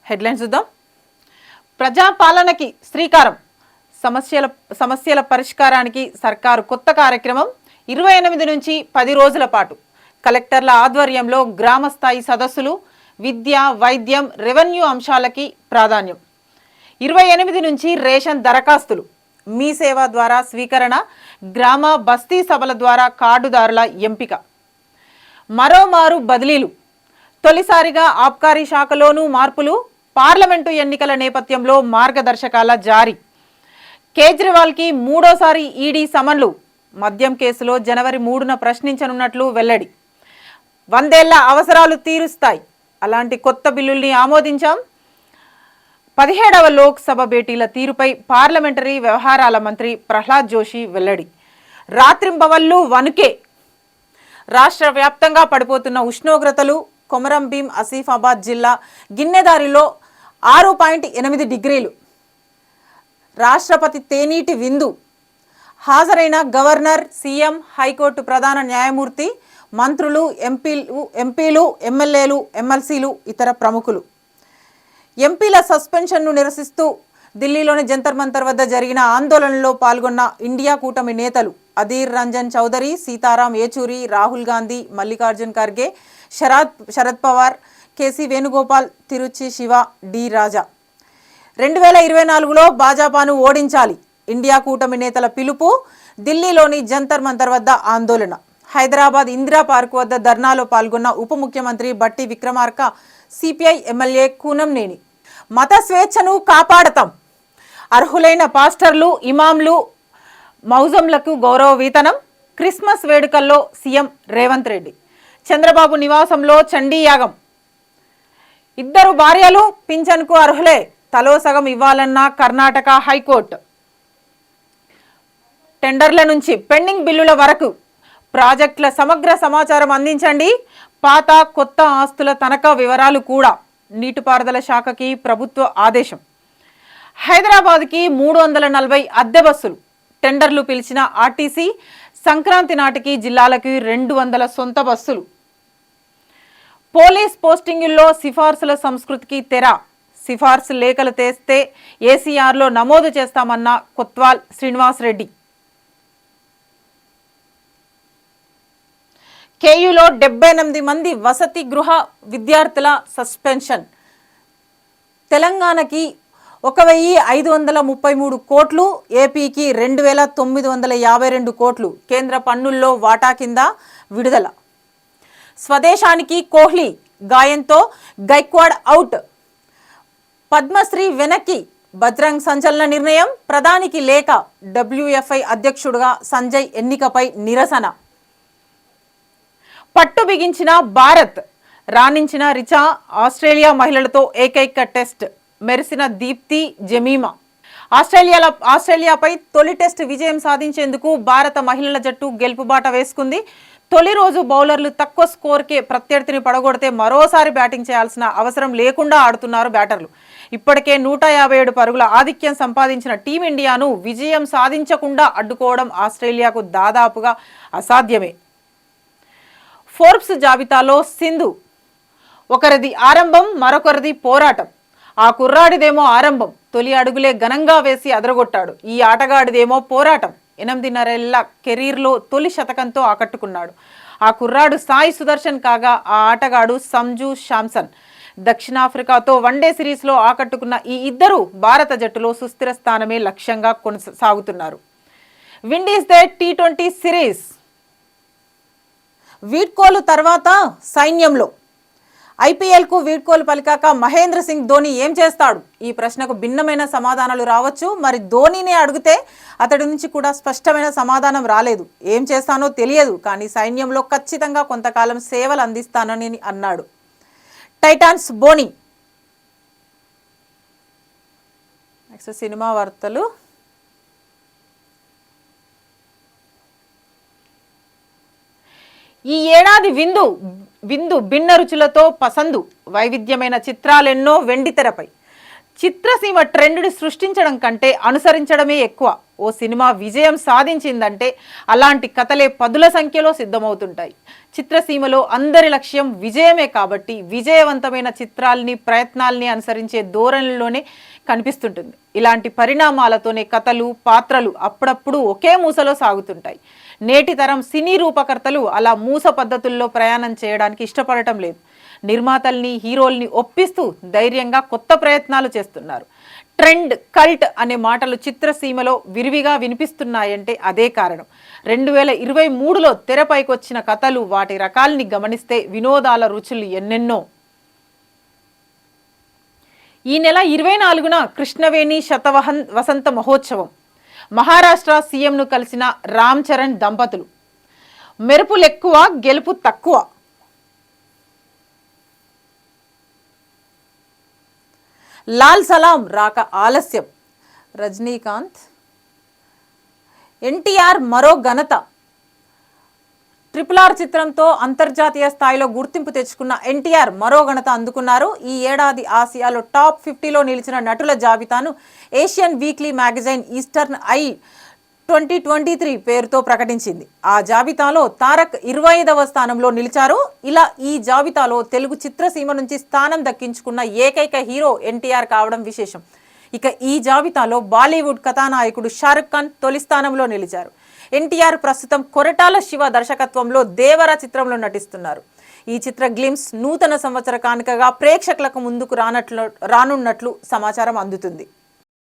Headlines చూద్దాం. ప్రజాపాలనకి శ్రీకారం, సమస్యల పరిష్కారానికి సర్కారు కొత్త కార్యక్రమం. 28 నుంచి 10 రోజుల పాటు కలెక్టర్ల ఆధ్వర్యంలో గ్రామ స్థాయి సదస్సులు, విద్య, వైద్యం, రెవెన్యూ అంశాలకి ప్రాధాన్యం. 28 నుంచి రేషన్ దరఖాస్తులు, మీ సేవ ద్వారా స్వీకరణ, గ్రామ బస్తీ సభల ద్వారా కార్డుదారుల ఎంపిక. మరోమారు బదిలీలు, తొలిసారిగా ఆబ్కారీ శాఖలోనూ మార్పులు. పార్లమెంటు ఎన్నికల నేపథ్యంలో మార్గదర్శకాల జారీ. కేజ్రీవాల్కి మూడోసారి ఈడీ సమన్లు. మద్యం కేసులో జనవరి 3న ప్రశ్నించనున్నట్లు వెల్లడి. 100 ఏళ్ల అవసరాలు తీరుస్తాయి, అలాంటి కొత్త బిల్లుల్ని ఆమోదించాం. 17వ లోక్సభ భేటీల తీరుపై పార్లమెంటరీ వ్యవహారాల మంత్రి ప్రహ్లాద్ జోషి వెల్లడి. రాత్రింబవళ్లు వణుకే. రాష్ట్ర వ్యాప్తంగా పడిపోతున్న ఉష్ణోగ్రతలు. కొమరం భీం ఆసిఫాబాద్ జిల్లా గిన్నెదారిలో 6.8 డిగ్రీలు. రాష్ట్రపతి తేనీటి విందు. హాజరైన గవర్నర్, సీఎం, హైకోర్టు ప్రధాన న్యాయమూర్తి, మంత్రులు, ఎంపీలు, ఎమ్మెల్యేలు, ఎమ్మెల్సీలు, ఇతర ప్రముఖులు. ఎంపీల సస్పెన్షన్ను నిరసిస్తూ ఢిల్లీలోని జంతర్ మంతర్ వద్ద జరిగిన ఆందోళనలో పాల్గొన్న ఇండియా కూటమి నేతలు అధీర్ రంజన్ చౌదరి, సీతారాం ఏచూరి, రాహుల్ గాంధీ, మల్లికార్జున్ ఖర్గే, శరద్ పవార్, కేసీ వేణుగోపాల్, తిరుచి శివ, డి రాజా. 2024లో భాజపాను ఓడించాలి, ఇండియా కూటమి నేతల పిలుపు. ఢిల్లీలోని జంతర్ మంతర్ వద్ద ఆందోళన. హైదరాబాద్ ఇందిరా పార్క్ వద్ద ధర్నాలో పాల్గొన్న ఉప ముఖ్యమంత్రి బట్టి విక్రమార్క, సిపిఐ ఎమ్మెల్యే కూనంనేని. మత స్వేచ్ఛను కాపాడతాం, అర్హులైన పాస్టర్లు, ఇమాంలు, మౌజంలకు గౌరవ వేతనం. క్రిస్మస్ వేడుకల్లో సీఎం రేవంత్ రెడ్డి. చంద్రబాబు నివాసంలో చండీయాగం. 2 భార్యలు పింఛన్కు అర్హులే, తలో సగం ఇవ్వాలన్న కర్ణాటక హైకోర్టు. టెండర్ల నుంచి పెండింగ్ బిల్లుల వరకు ప్రాజెక్టుల సమగ్ర సమాచారం అందించండి. పాత కొత్త ఆస్తుల తనఖా వివరాలు కూడా. నీటిపారుదల శాఖకి ప్రభుత్వ ఆదేశం. హైదరాబాద్కి 340 అద్దె బస్సులు. టెండర్లు పిలిచిన ఆర్టీసీ. సంక్రాంతి నాటికి జిల్లాలకు 200 సొంత బస్సులు. పోలీస్ పోస్టింగుల్లో సిఫార్సుల సంస్కృతికి తెర. సిఫార్సు లేఖలు తెస్తే ఏసీఆర్లో నమోదు చేస్తామన్న కొత్వాల్ శ్రీనివాసరెడ్డి. కేయూలో 78 మంది వసతి గృహ విద్యార్థుల సస్పెన్షన్. తెలంగాణకి 1533 కోట్లు, ఏపీకి 2952 కోట్లు కేంద్ర పన్నుల్లో వాటా కింద విడుదల. స్వదేశానికి కోహ్లీ గాయంతో గైక్వాడ్ అవుట్. పద్మశ్రీ వెనక్కి, బజరంగ్ సంచలన నిర్ణయం. ప్రధానికి లేఖ. డబ్ల్యూఎఫ్ఐ అధ్యక్షుడుగా సంజయ్ ఎన్నికపై నిరసన. పట్టు బిగించిన భారత్, రాణించిన రిచా. ఆస్ట్రేలియా మహిళలతో ఏకైక టెస్ట్. మెరిసిన దీప్తి, జమీమా. ఆస్ట్రేలియాపై తొలి టెస్ట్ విజయం సాధించేందుకు భారత మహిళల జట్టు గెలుపుబాట వేసుకుంది. తొలి రోజు బౌలర్లు తక్కువ స్కోర్కే ప్రత్యర్థిని పడగొడితే మరోసారి బ్యాటింగ్ చేయాల్సిన అవసరం లేకుండా ఆడుతున్నారు బ్యాటర్లు. ఇప్పటికే 157 పరుగుల ఆధిక్యం సంపాదించిన టీమిండియాను విజయం సాధించకుండా అడ్డుకోవడం ఆస్ట్రేలియాకు దాదాపుగా అసాధ్యమే. ఫోర్బ్స్ జాబితాలో సింధు. ఒకరిది ఆరంభం, మరొకరిది పోరాటం. ఆ కుర్రాడిదేమో ఆరంభం, తొలి అడుగులే ఘనంగా వేసి అదరగొట్టాడు. ఈ ఆటగాడిదేమో పోరాటం. 8.5 ఏళ్ల కెరీర్లో తొలి శతకంతో ఆకట్టుకున్నాడు. ఆ కుర్రాడు సాయి సుదర్శన్ కాగా ఆ ఆటగాడు సంజు శాంసన్. దక్షిణాఫ్రికాతో వన్డే సిరీస్లో ఆకట్టుకున్న ఈ ఇద్దరు భారత జట్టులో సుస్థిర స్థానమే లక్ష్యంగా కొనసాగుతున్నారు. విండీస్దే T20 సిరీస్. వీడ్కోలు తర్వాత సైన్యంలో. ఐపీఎల్కు వీడ్కోలు పలికాక మహేంద్ర సింగ్ ధోని ఏం చేస్తాడు? ఈ ప్రశ్నకు భిన్నమైన సమాధానాలు రావచ్చు. మరి ధోనినే అడిగితే అతడి నుంచి కూడా స్పష్టమైన సమాధానం రాలేదు. ఏం చేస్తానో తెలియదు, కానీ సైన్యంలో ఖచ్చితంగా కొంతకాలం సేవలు అందిస్తానని అన్నాడు. టైటాన్స్ బోని. నెక్స్ట్ సినిమా వార్తలు. ఈ ఏడాది విందు భిన్న రుచులతో పసందు. వైవిధ్యమైన చిత్రాలెన్నో వెండితెరపై. చిత్రసీమ ట్రెండ్ని సృష్టించడం కంటే అనుసరించడమే ఎక్కువ. ఓ సినిమా విజయం సాధించిందంటే అలాంటి కథలే పదుల సంఖ్యలో సిద్ధమవుతుంటాయి. చిత్రసీమలో అందరి లక్ష్యం విజయమే కాబట్టి విజయవంతమైన చిత్రాల్ని ప్రయత్నాల్ని అనుసరించే ధోరణిలోనే కనిపిస్తుంటుంది. ఇలాంటి పరిణామాలతోనే కథలు పాత్రలు అప్పుడప్పుడు ఒకే మూసలో సాగుతుంటాయి. నేటి తరం సినీ రూపకర్తలు అలా మూస పద్ధతుల్లో ప్రయాణం చేయడానికి ఇష్టపడటం లేదు. నిర్మాతల్ని హీరోల్ని ఒప్పిస్తూ ధైర్యంగా కొత్త ప్రయత్నాలు చేస్తున్నారు. ట్రెండ్, కల్ట్ అనే మాటలు చిత్రసీమలో విరివిగా వినిపిస్తున్నాయంటే అదే కారణం. 2023లో తెరపైకొచ్చిన కథలు, వాటి రకాల్ని గమనిస్తే వినోదాల రుచులు ఎన్నెన్నో. ఈ నెల 24న కృష్ణవేణి వసంత మహోత్సవం. మహారాష్ట్ర సీఎంను కలిసిన రామ్ చరణ్ దంపతులు. మెరుపులెక్కువ, గెలుపు తక్కువ. లాల్ సలాం రాక ఆలస్యం. రజనీకాంత్. ఎన్టీఆర్ మరో ఘనత. RRR చిత్రంతో అంతర్జాతీయ స్థాయిలో గుర్తింపు తెచ్చుకున్న ఎన్టీఆర్ మరో ఘనత అందుకున్నారు. ఈ ఏడాది ఆసియాలో టాప్ 50లో నిలిచిన నటుల జాబితాను Asian weekly magazine eastern I 2023 పేరుతో ప్రకటించింది. ఆ జాబితాలో తారక్ 25వ స్థానంలో నిలిచారు. ఇలా ఈ జాబితాలో తెలుగు చిత్రసీమ నుంచి స్థానం దక్కించుకున్న ఏకైక హీరో ఎన్టీఆర్ కావడం విశేషం. ఇక ఈ జాబితాలో బాలీవుడ్ కథానాయకుడు షారుఖ్ ఖాన్ తొలి స్థానంలో నిలిచారు. ఎన్టీఆర్ ప్రస్తుతం కొరటాల శివ దర్శకత్వంలో దేవర చిత్రంలో నటిస్తున్నారు. ఈ చిత్ర గ్లిమ్స్ నూతన సంవత్సర కానుకగా ప్రేక్షకులకు ముందుకు రానున్నట్లు సమాచారం అందుతుంది.